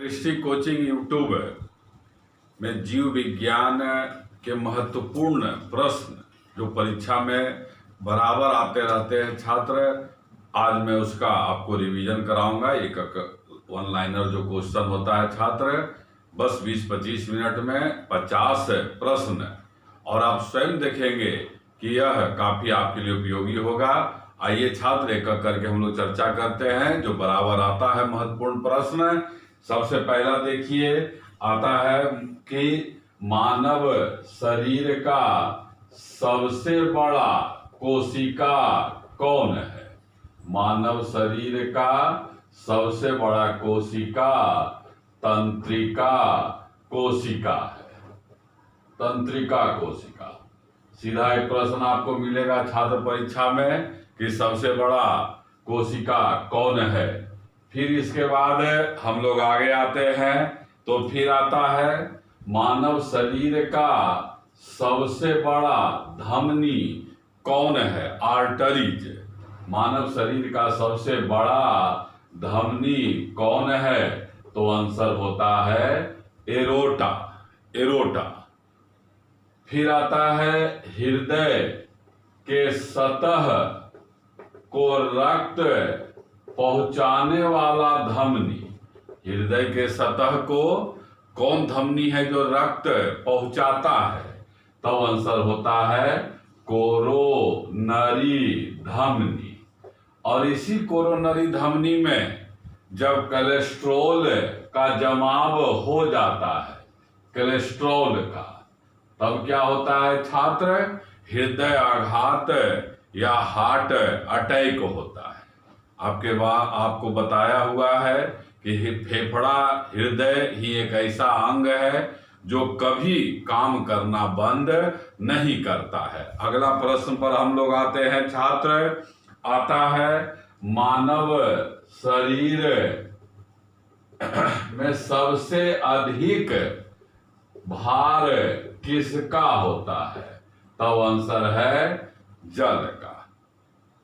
दृष्टि coaching YouTube में जीव विज्ञान के महत्वपूर्ण प्रश्न जो परीक्षा में बराबर आते रहते हैं छात्र, आज मैं उसका आपको रिवीजन कराऊंगा। एक वन लाइनर जो क्वेश्चन होता है छात्र, बस 20-25 मिनट में 50 प्रश्न, और आप स्वयं देखेंगे कि यह काफी आपके लिए उपयोगी होगा। आइए छात्र, एक एक करके हम लोग चर्चा करते हैं जो बराबर आता है महत्वपूर्ण प्रश्न। सबसे पहला देखिए, आता है कि मानव शरीर का सबसे बड़ा कोशिका कौन है। मानव शरीर का सबसे बड़ा कोशिका तंत्रिका कोशिका है। तंत्रिका कोशिका, सीधा एक प्रश्न आपको मिलेगा छात्र परीक्षा में कि सबसे बड़ा कोशिका कौन है। फिर इसके बाद हम लोग आगे आते हैं तो फिर आता है मानव शरीर का सबसे बड़ा धमनी कौन है, आर्टरीज। मानव शरीर का सबसे बड़ा धमनी कौन है, तो आंसर होता है एरोटा। एरोटा। फिर आता है हृदय के सतह को रक्त पहुंचाने वाला धमनी। हृदय के सतह को कौन धमनी है जो रक्त पहुंचाता है, तो आंसर होता है कोरोनरी धमनी। और इसी कोरोनरी धमनी में जब कोलेस्ट्रॉल का जमाव हो जाता है, कोलेस्ट्रॉल का, तब क्या होता है छात्र, हृदय आघात या हार्ट अटैक होता है। आपको बताया हुआ है कि फेफड़ा, हृदय ही एक ऐसा अंग है जो कभी काम करना बंद नहीं करता है। अगला प्रश्न पर हम लोग आते हैं छात्र, आता है मानव शरीर में सबसे अधिक भार किसका होता है, तो आंसर है जल का।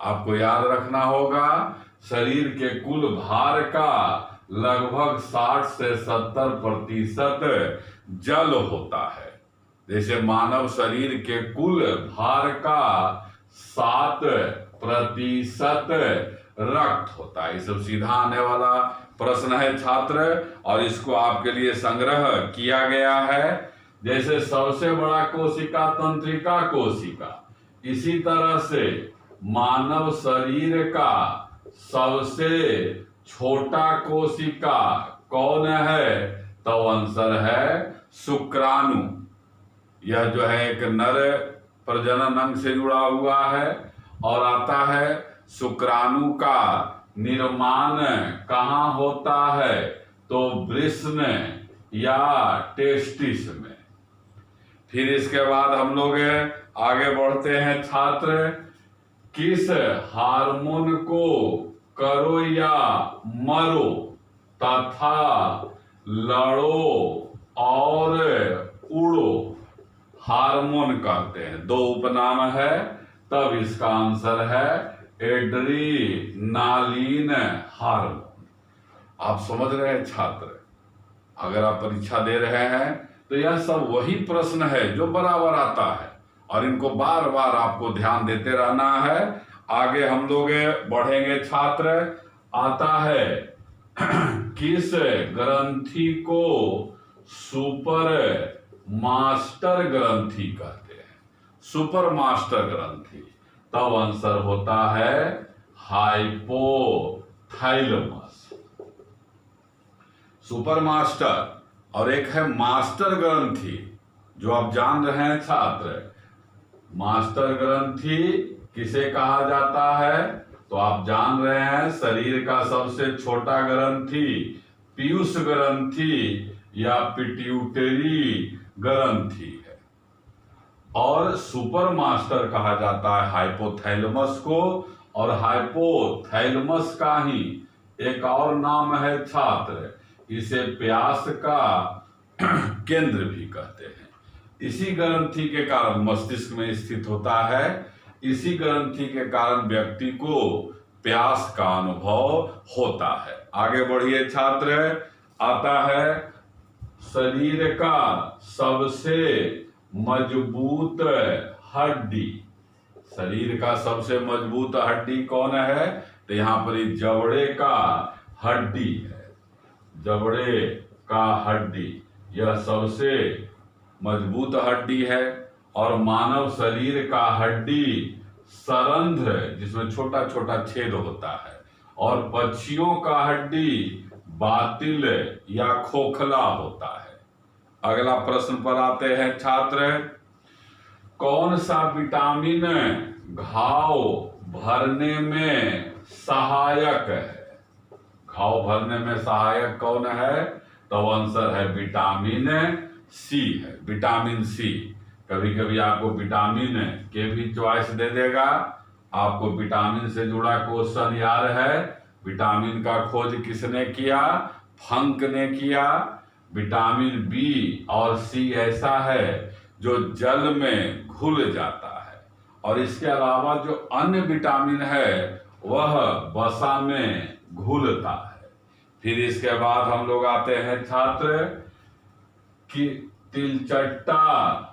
आपको याद रखना होगा, शरीर के कुल भार का लगभग 60 से 70% जल होता है। जैसे मानव शरीर के कुल भार का 7% रक्त होता है। ये सब सीधा आने वाला प्रश्न है छात्र, और इसको आपके लिए संग्रह किया गया है। जैसे सबसे बड़ा कोशिका तंत्रिका कोशिका, इसी तरह से मानव शरीर का सबसे छोटा कोशिका कौन है, तो आंसर है शुक्राणु। यह जो है एक नर प्रजनन अंग से जुड़ा हुआ है। और आता है शुक्राणु का निर्माण कहाँ होता है, तो वृषण या टेस्टिस में। फिर इसके बाद हम लोग आगे बढ़ते हैं छात्र, किस हार्मोन को करो या मरो तथा लड़ो और उड़ो हार्मोन कहते हैं। दो उपनाम है, तब इसका आंसर है एड्रीनालीन हार्मोन। आप समझ रहे हैं छात्र, अगर आप परीक्षा दे रहे हैं तो यह सब वही प्रश्न है जो बराबर आता है, और इनको बार बार आपको ध्यान देते रहना है। आगे हम लोग बढ़ेंगे छात्र, आता है किस ग्रंथि को सुपर मास्टर ग्रंथि कहते हैं। सुपर मास्टर ग्रंथि, तब आंसर होता है हाइपोथैलेमस। सुपर मास्टर और एक है मास्टर ग्रंथि, जो आप जान रहे हैं छात्र। मास्टर ग्रंथि किसे कहा जाता है, तो आप जान रहे हैं शरीर का सबसे छोटा ग्रंथि पीयूष ग्रंथि या पिट्यूटरी ग्रंथि है। और सुपर मास्टर कहा जाता है हाइपोथैलेमस को, और हाइपोथैलेमस का ही एक और नाम है छात्र, इसे प्यास का केंद्र भी कहते हैं। इसी ग्रंथि के कारण मस्तिष्क में स्थित होता है। इसी ग्रंथि के कारण व्यक्ति को प्यास का अनुभव होता है। आगे बढ़िए छात्र, आता है शरीर का सबसे मजबूत हड्डी। शरीर का सबसे मजबूत हड्डी कौन है? तो यहाँ पर ये जबड़े का हड्डी है। जबड़े का हड्डी यह सबसे मजबूत हड्डी है। और मानव शरीर का हड्डी सरंध्र, जिसमें छोटा छोटा छेद होता है। और पक्षियों का हड्डी बातिल या खोखला होता है। अगला प्रश्न पर आते हैं छात्र। कौन सा विटामिन घाव भरने में सहायक है? घाव भरने में सहायक कौन है? तो आंसर है विटामिन सी है। Vitamin C. कभी कभी आपको विटामिन के भी चॉइस दे देगा। आपको विटामिन से जुड़ा क्वेश्चन याद है? विटामिन का खोज किसने किया? फंक ने किया। विटामिन बी और सी ऐसा है जो जल में घुल जाता है। और इसके अलावा जो अन्य विटामिन है वह वसा में घुलता है। फिर इसके बाद हम लोग आते हैं छात्र कि तिलचट्टा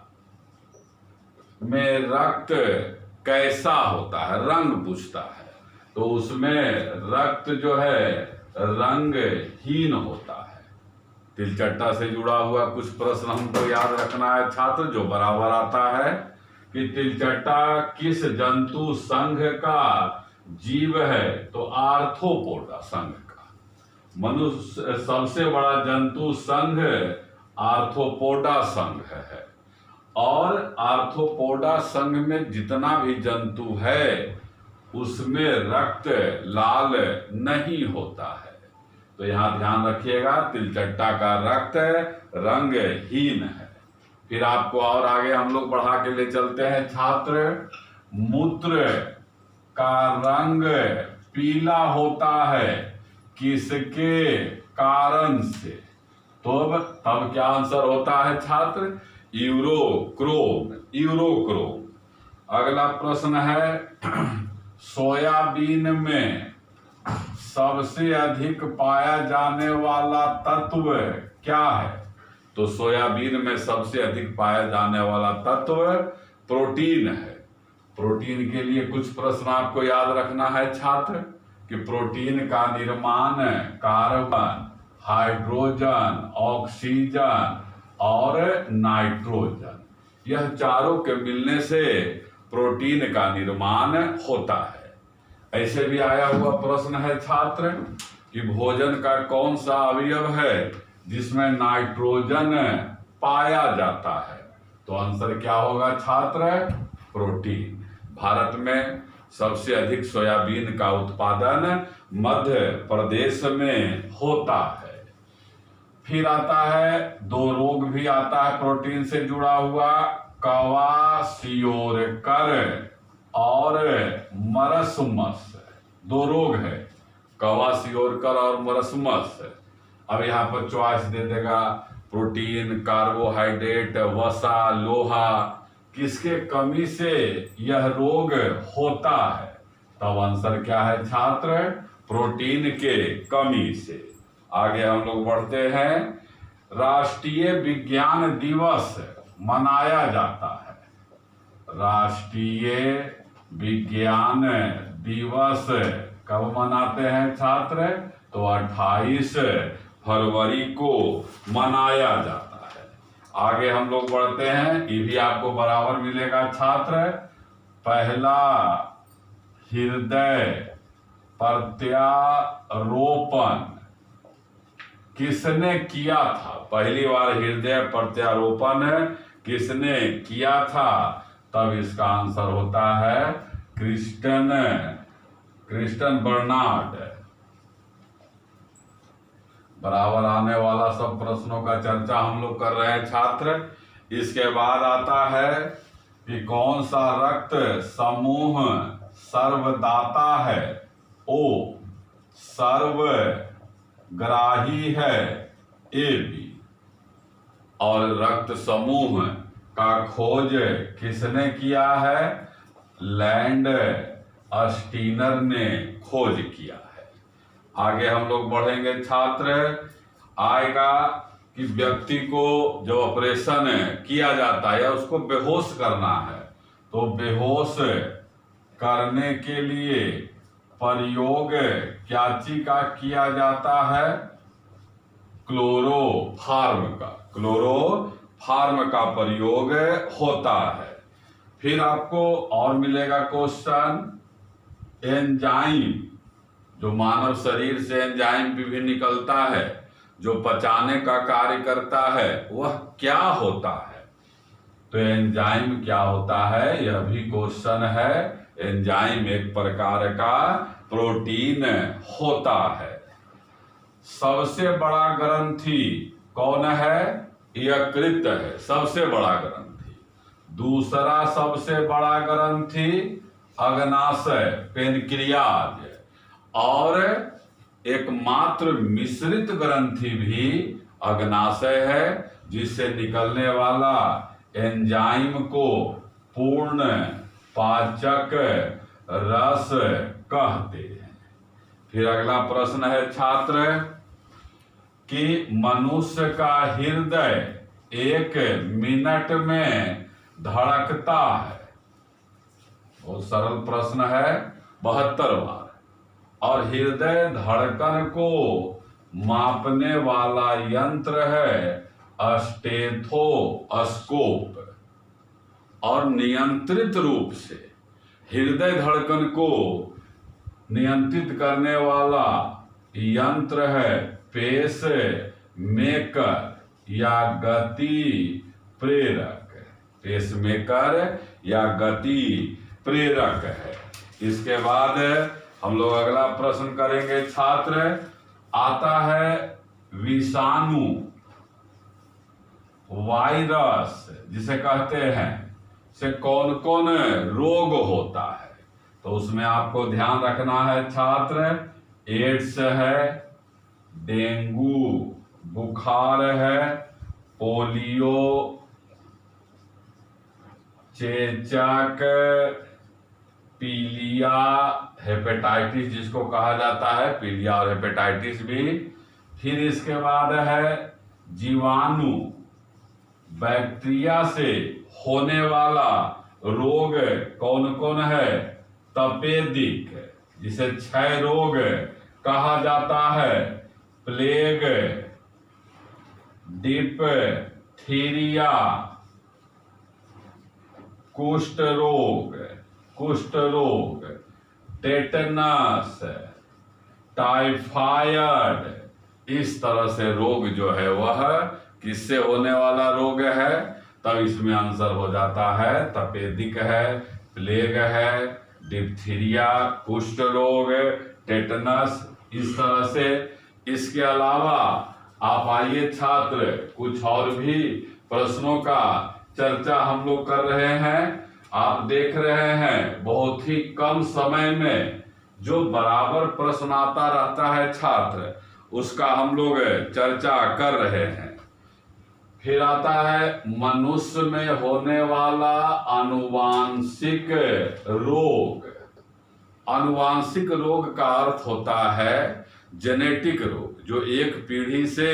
में रक्त कैसा होता है? रंग पूछता है। तो उसमें रक्त जो है रंगहीन होता है। तिलचट्टा से जुड़ा हुआ कुछ प्रश्न हमको याद रखना है छात्र, जो बराबर आता है कि तिलचट्टा किस जंतु संघ का जीव है? तो आर्थ्रोपोडा संघ का। मनुष्य सबसे बड़ा जंतु संघ आर्थ्रोपोडा संघ है। और आर्थ्रोपोडा संघ में जितना भी जंतु है उसमें रक्त लाल नहीं होता है। तो यहाँ ध्यान रखिएगा, तिलचट्टा का रक्त रंगहीन है। फिर आपको और आगे हम लोग बढ़ा के ले चलते हैं छात्र। मूत्र का रंग पीला होता है किसके कारण से? तो तब क्या आंसर होता है छात्र? यूरोक्रोम। यूरोक्रोम। अगला प्रश्न है सोयाबीन में सबसे अधिक पाया जाने वाला तत्व क्या है? तो सोयाबीन में सबसे अधिक पाया जाने वाला तत्व प्रोटीन है। प्रोटीन के लिए कुछ प्रश्न आपको याद रखना है छात्र कि प्रोटीन का निर्माण कार्बन, हाइड्रोजन, ऑक्सीजन और नाइट्रोजन, यह चारों के मिलने से प्रोटीन का निर्माण होता है। ऐसे भी आया हुआ प्रश्न है छात्र कि भोजन का कौन सा अवयव है जिसमें नाइट्रोजन पाया जाता है? तो आंसर क्या होगा छात्र? प्रोटीन। भारत में सबसे अधिक सोयाबीन का उत्पादन मध्य प्रदेश में होता है। फिर आता है दो रोग भी आता है प्रोटीन से जुड़ा हुआ, क्वाशियोरकर और मरसमस। दो रोग है, क्वाशियोरकर और मरसमस। अब यहाँ पर चॉइस दे देगा प्रोटीन, कार्बोहाइड्रेट, वसा, लोहा, किसके कमी से यह रोग होता है? तब आंसर क्या है छात्र? प्रोटीन के कमी से। आगे हम लोग बढ़ते हैं। राष्ट्रीय विज्ञान दिवस मनाया जाता है। राष्ट्रीय विज्ञान दिवस कब मनाते हैं छात्र? तो 28 फरवरी को मनाया जाता है। आगे हम लोग बढ़ते हैं, ये भी आपको बराबर मिलेगा छात्र। पहला हृदय प्रत्यारोपण किसने किया था? पहली बार हृदय प्रत्यारोपण किसने किया था? तब इसका आंसर होता है क्रिस्टन बर्नार्ड। बराबर आने वाला सब प्रश्नों का चर्चा हम लोग कर रहे हैं छात्र। इसके बाद आता है कि कौन सा रक्त समूह सर्वदाता है? ओ सर्वग्राही है, ए बी। और रक्त समूह का खोज किसने किया है? लैंड स्टीनर ने खोज किया है। आगे हम लोग बढ़ेंगे छात्र। आएगा कि व्यक्ति को जो ऑपरेशन किया जाता है या उसको बेहोश करना है, तो बेहोश करने के लिए प्रयोग क्या चीज का किया जाता है? क्लोरोफार्म का प्रयोग होता है। फिर आपको और मिलेगा क्वेश्चन, एंजाइम, जो मानव शरीर से एंजाइम भी निकलता है जो पचाने का कार्य करता है, वह क्या होता है? तो एंजाइम क्या होता है, यह भी क्वेश्चन है। एंजाइम एक प्रकार का प्रोटीन होता है। सबसे बड़ा ग्रंथि कौन है? यकृत है सबसे बड़ा ग्रंथि। दूसरा सबसे बड़ा ग्रंथि अग्नाशय पेनक्रियाज, और एकमात्र मिश्रित ग्रंथि भी अग्नाशय है, जिससे निकलने वाला एंजाइम को पूर्ण पाचक रस कहते हैं। फिर अगला प्रश्न है छात्र कि मनुष्य का हृदय 1 मिनट में धड़कता है। बहुत सरल प्रश्न है, 72 बार। और हृदय धड़कन को मापने वाला यंत्र है स्टेथोस्कोप। और नियंत्रित रूप से हृदय धड़कन को नियंत्रित करने वाला यंत्र है पेस मेकर या गति प्रेरक। पेस मेकर या गति प्रेरक है। इसके बाद हम लोग अगला प्रश्न करेंगे छात्र। आता है विषाणु, वायरस जिसे कहते हैं, से कौन कौन रोग होता है? तो उसमें आपको ध्यान रखना है छात्र, एड्स है, डेंगू बुखार है, पोलियो, चेचक, पीलिया, हेपेटाइटिस जिसको कहा जाता है, पीलिया और हेपेटाइटिस भी। फिर इसके बाद है जीवाणु, बैक्टीरिया से होने वाला रोग कौन कौन है? तपेदिक, जिसे क्षय रोग कहा जाता है, प्लेग, डिप्थीरिया, कुष्ठ रोग, टेटनस, टाइफाइड। इस तरह से रोग जो है वह किससे होने वाला रोग है? तब इसमें आंसर हो जाता है तपेदिक है, प्लेग है, डिप्थीरिया, कुष्ठ रोग, टेटनस। इस तरह से। इसके अलावा आप आइए छात्र, कुछ और भी प्रश्नों का चर्चा हम लोग कर रहे हैं। आप देख रहे हैं बहुत ही कम समय में जो बराबर प्रश्न आता रहता है छात्र, उसका हम लोग चर्चा कर रहे हैं। फिर आता है मनुष्य में होने वाला आनुवांशिक रोग। आनुवांशिक रोग का अर्थ होता है जेनेटिक रोग, जो एक पीढ़ी से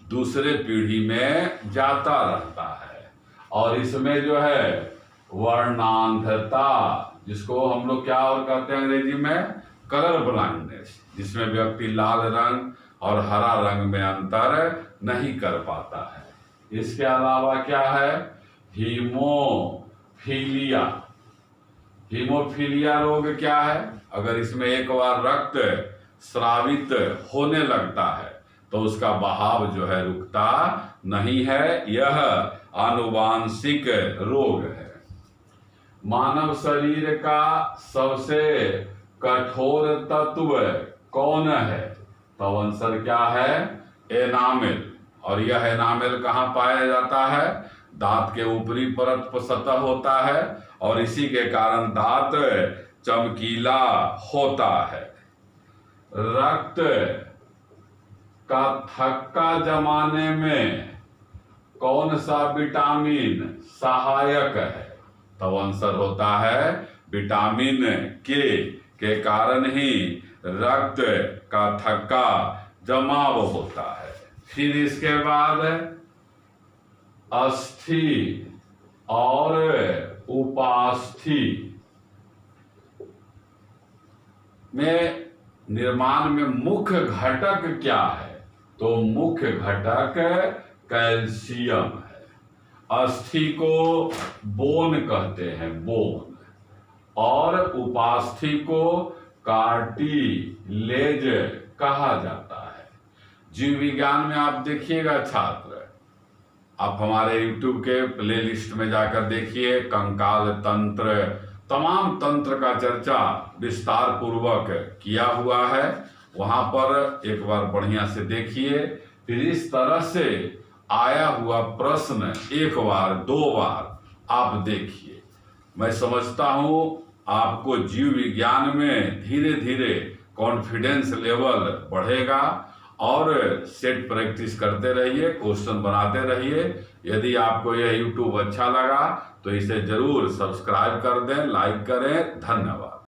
दूसरे पीढ़ी में जाता रहता है। और इसमें जो है वर्णांधता, जिसको हम लोग क्या और कहते हैं अंग्रेजी में, कलर ब्लाइंडनेस, जिसमें व्यक्ति लाल रंग और हरा रंग में अंतर नहीं कर पाता है। इसके अलावा क्या है? हीमोफीलिया। हीमोफीलिया रोग क्या है? अगर इसमें एक बार रक्त स्रावित होने लगता है तो उसका बहाव जो है रुकता नहीं है। यह आनुवांशिक रोग है। मानव शरीर का सबसे कठोर तत्व कौन है? तो आंसर क्या है? एनामेल। और यह एनामेल कहाँ पाया जाता है? दांत के ऊपरी परत पर सतह होता है और इसी के कारण दांत चमकीला होता है। रक्त का थक्का जमाने में कौन सा विटामिन सहायक है? तो आंसर होता है विटामिन के कारण ही रक्त का थक्का जमाव होता है। फिर इसके बाद अस्थि और उपास्थि में निर्माण में मुख्य घटक क्या है? तो मुख्य घटक कैल्शियम है। अस्थि को बोन कहते हैं, बोन, और उपास्थि को कार्टिलेज कहा जाता है। जीव विज्ञान में आप देखिएगा छात्र, आप हमारे YouTube के प्लेलिस्ट में जाकर देखिए, कंकाल तंत्र, तमाम तंत्र का चर्चा विस्तार पूर्वक किया हुआ है। वहां पर एक बार बढ़िया से देखिए। फिर इस तरह से आया हुआ प्रश्न एक बार दो बार आप देखिए। मैं समझता हूं आपको जीव विज्ञान में धीरे धीरे कॉन्फिडेंस लेवल बढ़ेगा और सेट प्रैक्टिस करते रहिए, क्वेश्चन बनाते रहिए। यदि आपको यह YouTube अच्छा लगा तो इसे जरूर सब्सक्राइब कर दें, लाइक करें। धन्यवाद।